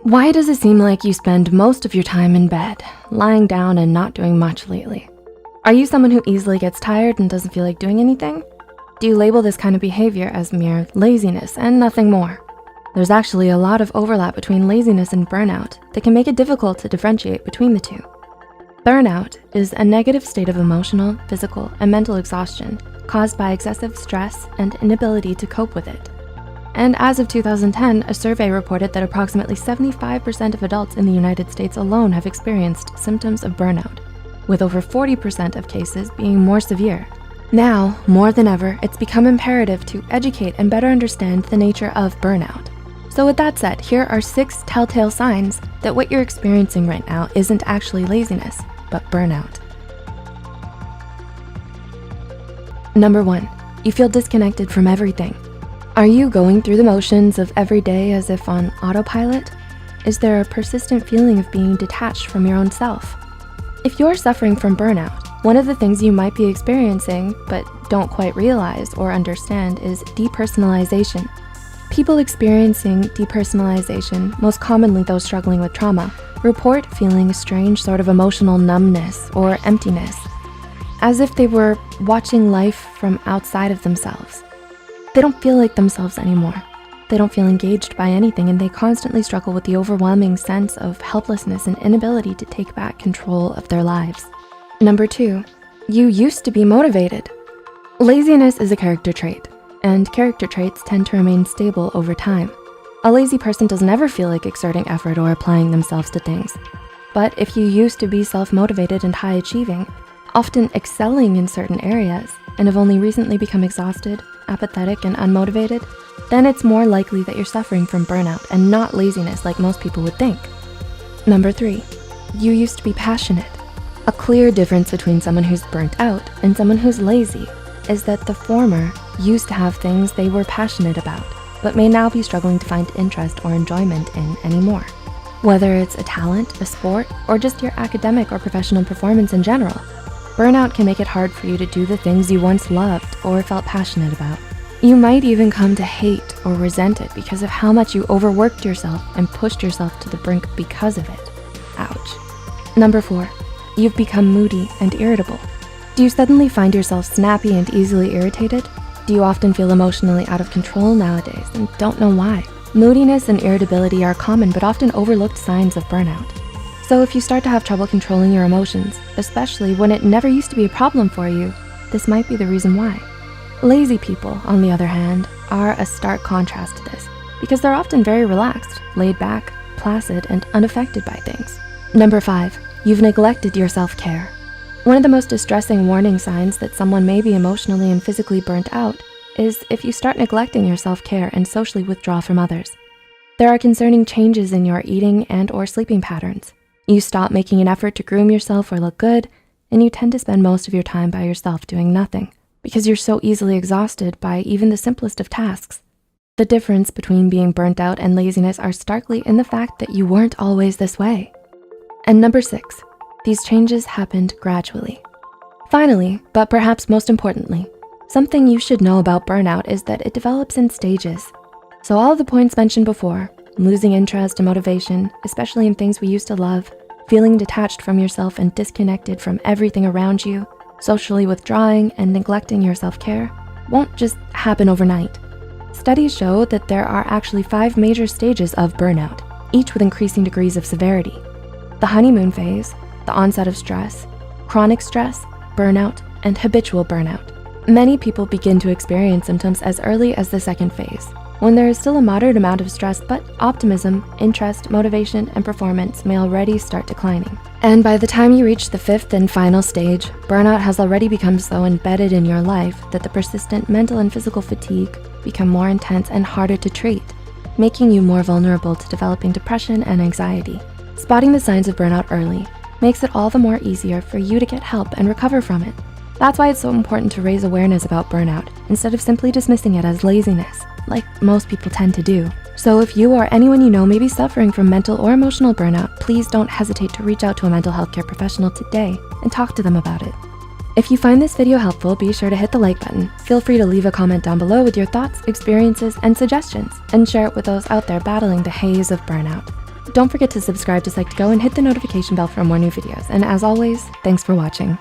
Why does it seem like you spend most of your time in bed, lying down and not doing much lately? Are you someone who easily gets tired and doesn't feel like doing anything? Do you label this kind of behavior as mere laziness and nothing more? There's actually a lot of overlap between laziness and burnout that can make it difficult to differentiate between the two. Burnout is a negative state of emotional, physical, and mental exhaustion caused by excessive stress and inability to cope with it. And as of 2010, a survey reported that approximately 75% of adults in the United States alone have experienced symptoms of burnout, with over 40% of cases being more severe. Now, more than ever, it's become imperative to educate and better understand the nature of burnout. So with that said, here are 6 telltale signs that what you're experiencing right now isn't actually laziness, but burnout. Number 1, you feel disconnected from everything. Are you going through the motions of every day as if on autopilot? Is there a persistent feeling of being detached from your own self? If you're suffering from burnout, one of the things you might be experiencing but don't quite realize or understand is depersonalization. People experiencing depersonalization, most commonly those struggling with trauma, report feeling a strange sort of emotional numbness or emptiness, as if they were watching life from outside of themselves. They don't feel like themselves anymore. They don't feel engaged by anything, and they constantly struggle with the overwhelming sense of helplessness and inability to take back control of their lives. Number 2, you used to be motivated. Laziness is a character trait, and character traits tend to remain stable over time. A lazy person doesn't ever feel like exerting effort or applying themselves to things. But if you used to be self-motivated and high achieving, often excelling in certain areas, and have only recently become exhausted, apathetic, and unmotivated, then it's more likely that you're suffering from burnout and not laziness like most people would think. Number 3, you used to be passionate. A clear difference between someone who's burnt out and someone who's lazy is that the former used to have things they were passionate about, but may now be struggling to find interest or enjoyment in anymore. Whether it's a talent, a sport, or just your academic or professional performance in general, burnout can make it hard for you to do the things you once loved or felt passionate about. You might even come to hate or resent it because of how much you overworked yourself and pushed yourself to the brink because of it. Ouch. Number 4, you've become moody and irritable. Do you suddenly find yourself snappy and easily irritated? Do you often feel emotionally out of control nowadays and don't know why? Moodiness and irritability are common but often overlooked signs of burnout. So if you start to have trouble controlling your emotions, especially when it never used to be a problem for you, this might be the reason why. Lazy people, on the other hand, are a stark contrast to this because they're often very relaxed, laid back, placid, and unaffected by things. Number 5, you've neglected your self-care. One of the most distressing warning signs that someone may be emotionally and physically burnt out is if you start neglecting your self-care and socially withdraw from others. There are concerning changes in your eating and or sleeping patterns. You stop making an effort to groom yourself or look good, and you tend to spend most of your time by yourself doing nothing because you're so easily exhausted by even the simplest of tasks. The difference between being burnt out and laziness are starkly in the fact that you weren't always this way. And number 6, these changes happened gradually. Finally, but perhaps most importantly, something you should know about burnout is that it develops in stages. So all of the points mentioned before, losing interest and motivation, especially in things we used to love, feeling detached from yourself and disconnected from everything around you, socially withdrawing and neglecting your self-care, won't just happen overnight. Studies show that there are actually 5 major stages of burnout, each with increasing degrees of severity. The honeymoon phase, the onset of stress, chronic stress, burnout, and habitual burnout. Many people begin to experience symptoms as early as the 2nd phase, when there is still a moderate amount of stress, but optimism, interest, motivation, and performance may already start declining. And by the time you reach the 5th and final stage, burnout has already become so embedded in your life that the persistent mental and physical fatigue become more intense and harder to treat, making you more vulnerable to developing depression and anxiety. Spotting the signs of burnout early makes it all the more easier for you to get help and recover from it. That's why it's so important to raise awareness about burnout instead of simply dismissing it as laziness, like most people tend to do. So if you or anyone you know may be suffering from mental or emotional burnout, please don't hesitate to reach out to a mental health care professional today and talk to them about it. If you find this video helpful, be sure to hit the like button. Feel free to leave a comment down below with your thoughts, experiences, and suggestions, and share it with those out there battling the haze of burnout. Don't forget to subscribe to Psych2Go and hit the notification bell for more new videos. And as always, thanks for watching.